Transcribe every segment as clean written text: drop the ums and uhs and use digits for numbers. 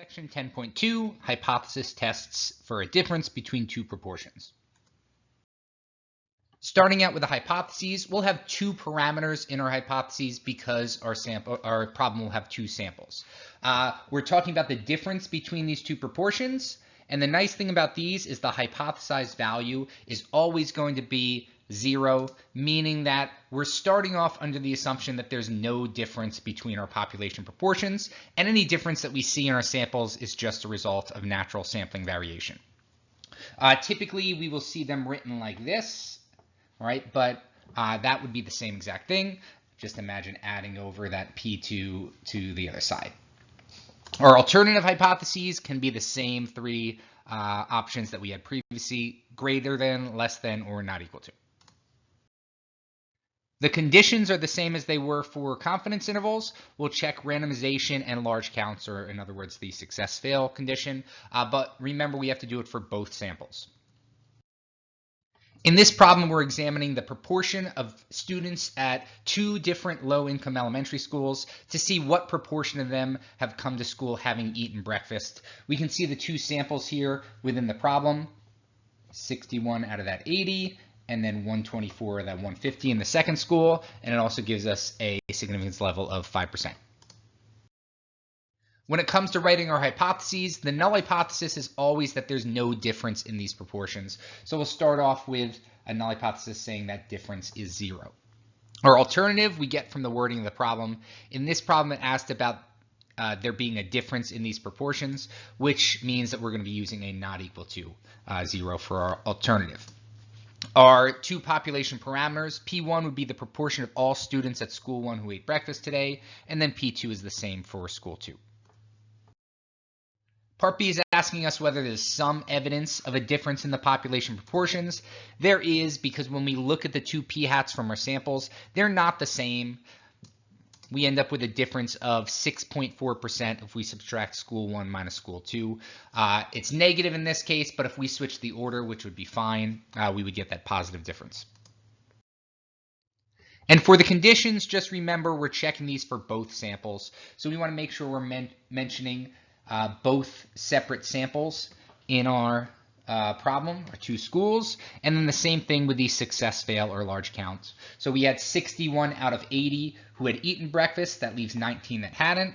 Section 10.2, hypothesis tests for a difference between two proportions. Starting out with the hypotheses, we'll have two parameters in our hypotheses because our problem will have two samples. We're talking about the difference between these two proportions, and the nice thing about these is the hypothesized value is always going to be 0, meaning that we're starting off under the assumption that there's no difference between our population proportions, and any difference that we see in our samples is just a result of natural sampling variation. Typically, we will see them written like this, right? But that would be the same exact thing. Just imagine adding over that P2 to the other side. Our alternative hypotheses can be the same three options that we had previously: greater than, less than, or not equal to. The conditions are the same as they were for confidence intervals. We'll check randomization and large counts, or in other words, the success-fail condition. But remember, we have to do it for both samples. In this problem, we're examining the proportion of students at two different low-income elementary schools to see what proportion of them have come to school having eaten breakfast. We can see the two samples here within the problem, 61 out of that 80, and then 124 of that 150 in the second school, and it also gives us a significance level of 5%. When it comes to writing our hypotheses, the null hypothesis is always that there's no difference in these proportions. So we'll start off with a null hypothesis saying that difference is 0. Our alternative we get from the wording of the problem. In this problem, it asked about there being a difference in these proportions, which means that we're going to be using a not equal to 0 for our alternative. Our two population parameters, P1 would be the proportion of all students at school 1 who ate breakfast today, and then P2 is the same for school 2. Part B is asking us whether there's some evidence of a difference in the population proportions. There is, because when we look at the two p-hats from our samples, they're not the same. We end up with a difference of 6.4% if we subtract school 1 minus school 2. It's negative in this case, but if we switch the order, which would be fine, we would get that positive difference. And for the conditions, just remember we're checking these for both samples. So we want to make sure we're mentioning both separate samples in our problem, our two schools, and then the same thing with the success, fail, or large counts. So we had 61 out of 80 who had eaten breakfast, that leaves 19 that hadn't,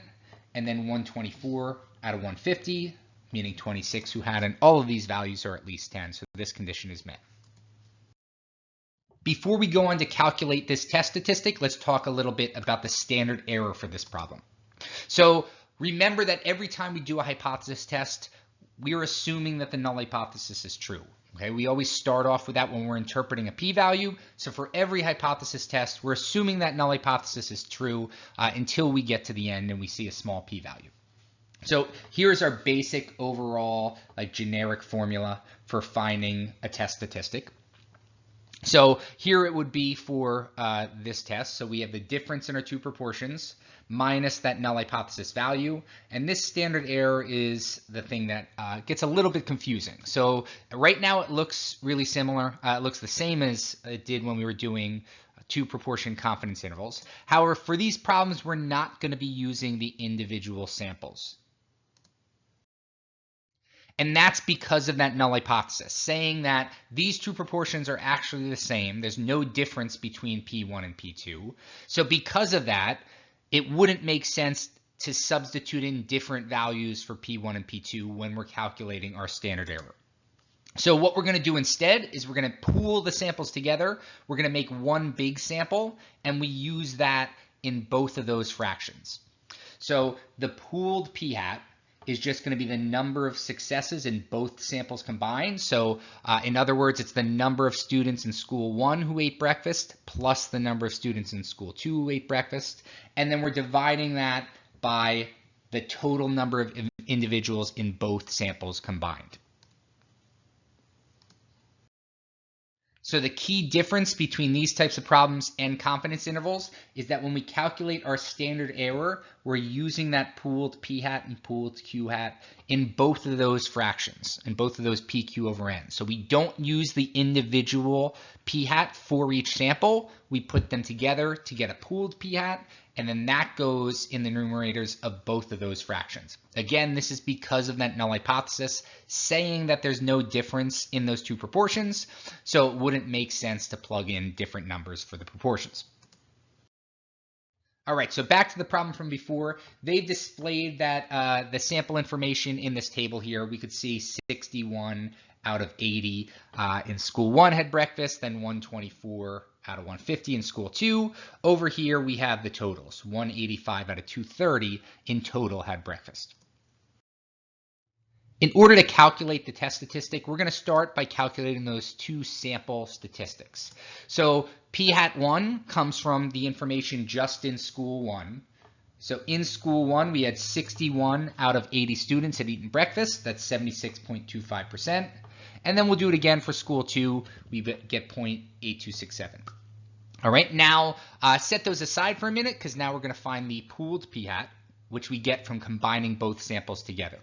and then 124 out of 150, meaning 26 who hadn't. All of these values are at least 10, so this condition is met. Before we go on to calculate this test statistic, let's talk a little bit about the standard error for this problem. So remember that every time we do a hypothesis test, we are assuming that the null hypothesis is true. Okay, we always start off with that when we're interpreting a p-value. So for every hypothesis test, we're assuming that null hypothesis is true until we get to the end and we see a small p-value. So here's our basic overall generic formula for finding a test statistic. So here it would be for this test. So we have the difference in our two proportions minus that null hypothesis value. And this standard error is the thing that gets a little bit confusing. So right now it looks really similar. It looks the same as it did when we were doing two proportion confidence intervals. However, for these problems, we're not going to be using the individual samples. And that's because of that null hypothesis, saying that these two proportions are actually the same. There's no difference between P1 and P2. So because of that, it wouldn't make sense to substitute in different values for P1 and P2 when we're calculating our standard error. So what we're going to do instead is we're going to pool the samples together. We're going to make one big sample, and we use that in both of those fractions. So the pooled p-hat is just going to be the number of successes in both samples combined. So in other words, it's the number of students in school 1 who ate breakfast plus the number of students in school 2 who ate breakfast. And then we're dividing that by the total number of individuals in both samples combined. So the key difference between these types of problems and confidence intervals is that when we calculate our standard error, we're using that pooled p-hat and pooled q-hat in both of those fractions, in both of those pq over n. So we don't use the individual p-hat for each sample. We put them together to get a pooled p-hat, and then that goes in the numerators of both of those fractions. Again, this is because of that null hypothesis saying that there's no difference in those two proportions, so it wouldn't make sense to plug in different numbers for the proportions. All right, so back to the problem from before. They've displayed that the sample information in this table here, we could see 61 out of 80 in school 1 had breakfast, then 124 out of 150 in school 2. Over here, we have the totals. 185 out of 230 in total had breakfast. In order to calculate the test statistic, we're going to start by calculating those two sample statistics. So p hat 1 comes from the information just in school 1. So in school 1, we had 61 out of 80 students had eaten breakfast. That's 76.25%. And then we'll do it again for school 2. We get 0.8267. All right, now set those aside for a minute because now we're going to find the pooled p hat, which we get from combining both samples together.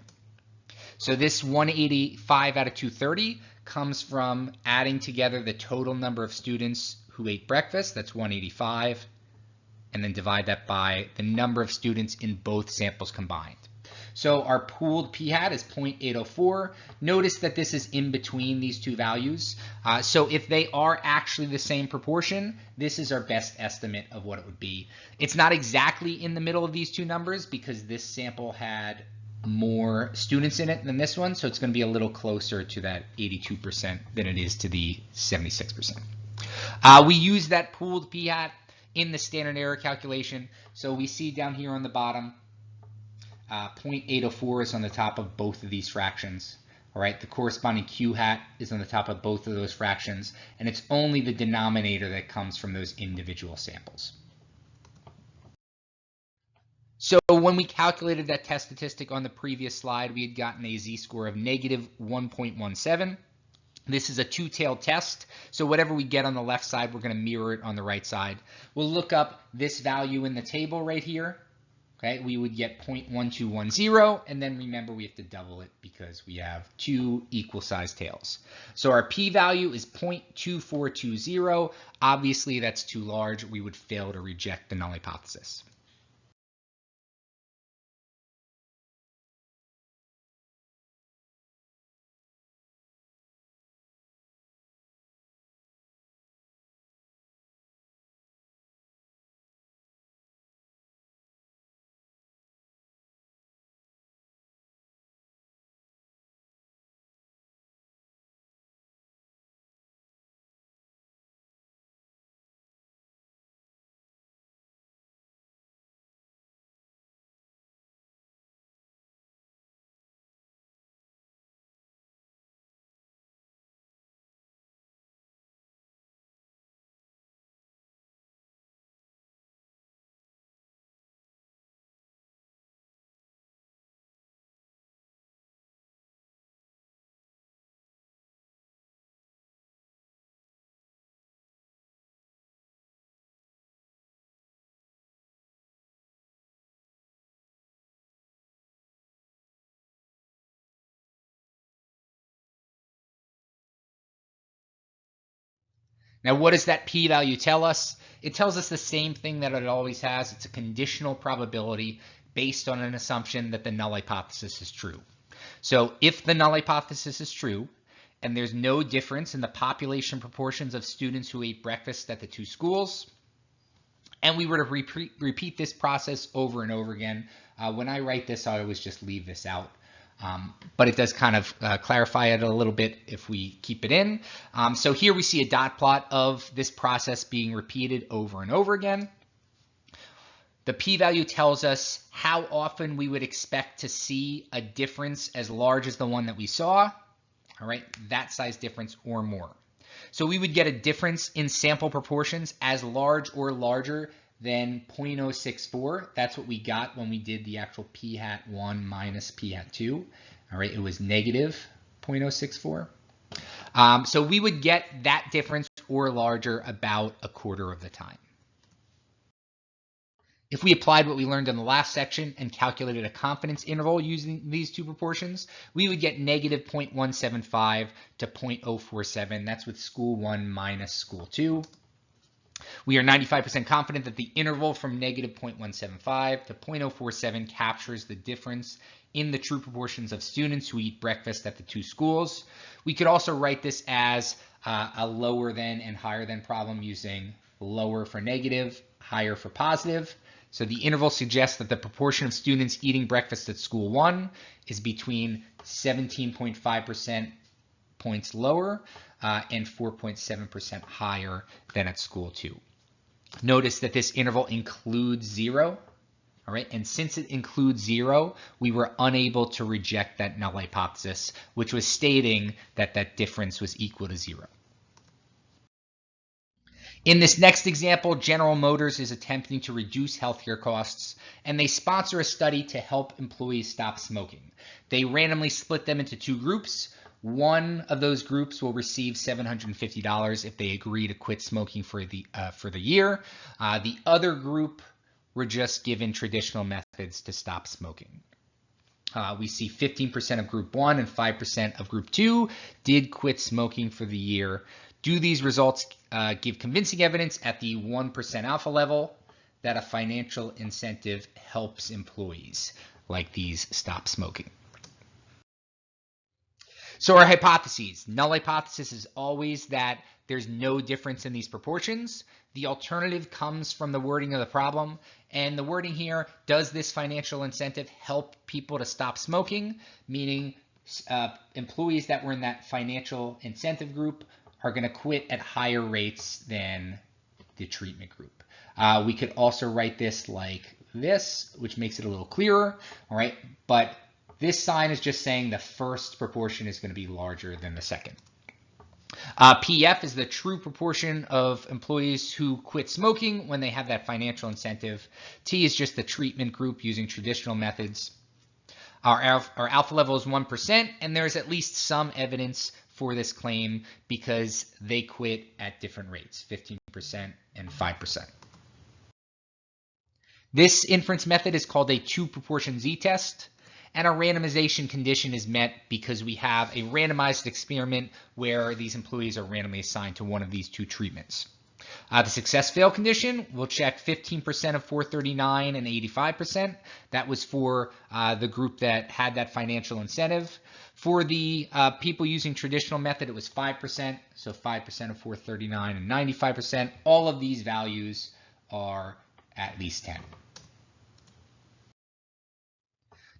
So this 185 out of 230 comes from adding together the total number of students who ate breakfast, that's 185, and then divide that by the number of students in both samples combined. So our pooled p hat is 0.804. Notice that this is in between these two values. So if they are actually the same proportion, this is our best estimate of what it would be. It's not exactly in the middle of these two numbers because this sample had more students in it than this one, so it's going to be a little closer to that 82% than it is to the 76%. We use that pooled p hat in the standard error calculation. So we see down here on the bottom, 0.804 is on the top of both of these fractions. All right, the corresponding q hat is on the top of both of those fractions, and it's only the denominator that comes from those individual samples. So when we calculated that test statistic on the previous slide, we had gotten a z-score of negative 1.17. This is a two-tailed test, so whatever we get on the left side, we're going to mirror it on the right side. We'll look up this value in the table right here. Okay, we would get 0.1210, and then remember we have to double it because we have two equal-sized tails. So our p-value is 0.2420. Obviously, that's too large. We would fail to reject the null hypothesis. Now, what does that p-value tell us? It tells us the same thing that it always has. It's a conditional probability based on an assumption that the null hypothesis is true. So if the null hypothesis is true, and there's no difference in the population proportions of students who ate breakfast at the two schools, and we were to repeat this process over and over again, when I write this, I always just leave this out. But it does kind of clarify it a little bit if we keep it in. So here we see a dot plot of this process being repeated over and over again. The p-value tells us how often we would expect to see a difference as large as the one that we saw. All right, that size difference or more. So we would get a difference in sample proportions as large or larger than 0.064. That's what we got when we did the actual p hat 1 minus p hat 2. All right, it was negative 0.064. So we would get that difference or larger about a quarter of the time. If we applied what we learned in the last section and calculated a confidence interval using these two proportions, we would get negative 0.175 to 0.047. That's with school 1 minus school 2. We are 95% confident that the interval from negative 0.175 to 0.047 captures the difference in the true proportions of students who eat breakfast at the two schools. We could also write this as a lower than and higher than problem using lower for negative, higher for positive. So the interval suggests that the proportion of students eating breakfast at school 1 is between 17.5% points lower and 4.7% higher than at school 2. Notice that this interval includes 0. All right, and since it includes 0, we were unable to reject that null hypothesis, which was stating that that difference was equal to 0. In this next example, General Motors is attempting to reduce healthcare costs, and they sponsor a study to help employees stop smoking. They randomly split them into 2 groups. One of those groups will receive $750 if they agree to quit smoking for the year. The other group were just given traditional methods to stop smoking. We see 15% of group 1 and 5% of group 2 did quit smoking for the year. Do these results give convincing evidence at the 1% alpha level that a financial incentive helps employees like these stop smoking? So our hypotheses. Null hypothesis is always that there's no difference in these proportions. The alternative comes from the wording of the problem. And the wording here, does this financial incentive help people to stop smoking? Meaning employees that were in that financial incentive group are going to quit at higher rates than the treatment group. We could also write this like this, which makes it a little clearer. All right, but this sign is just saying the first proportion is going to be larger than the second. PF is the true proportion of employees who quit smoking when they have that financial incentive. T is just the treatment group using traditional methods. Our alpha level is 1%, and there's at least some evidence for this claim because they quit at different rates, 15% and 5%. This inference method is called a 2-proportion z-test. And our randomization condition is met because we have a randomized experiment where these employees are randomly assigned to one of these 2 treatments. The success-fail condition, we'll check 15% of 439 and 85%. That was for the group that had that financial incentive. For the people using traditional method, it was 5%. So 5% of 439 and 95%. All of these values are at least 10.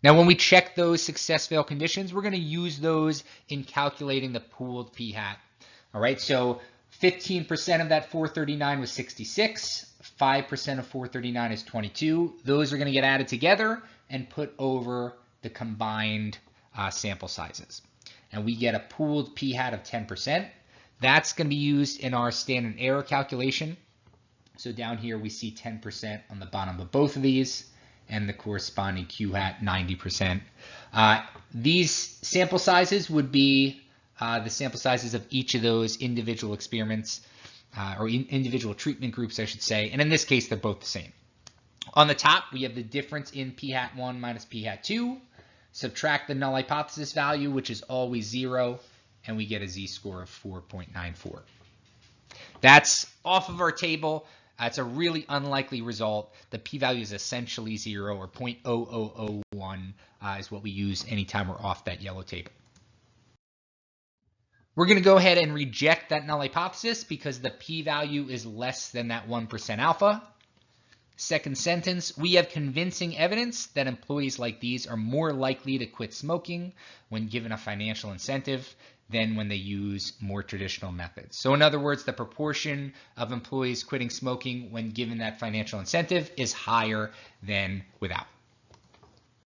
Now, when we check those success-fail conditions, we're going to use those in calculating the pooled p-hat. All right, so 15% of that 439 was 66. 5% of 439 is 22. Those are going to get added together and put over the combined sample sizes. And we get a pooled p-hat of 10%. That's going to be used in our standard error calculation. So down here, we see 10% on the bottom of both of these, and the corresponding q-hat 90%. These sample sizes would be the sample sizes of each of those individual experiments, or individual treatment groups, I should say. And in this case, they're both the same. On the top, we have the difference in p-hat 1 minus p-hat 2. Subtract the null hypothesis value, which is always 0, and we get a z-score of 4.94. That's off of our table. It's a really unlikely result. The p-value is essentially 0, or 0.0001 is what we use anytime we're off that yellow table. We're going to go ahead and reject that null hypothesis because the p-value is less than that 1% alpha. Second sentence, we have convincing evidence that employees like these are more likely to quit smoking when given a financial incentive than when they use more traditional methods. So in other words, the proportion of employees quitting smoking when given that financial incentive is higher than without.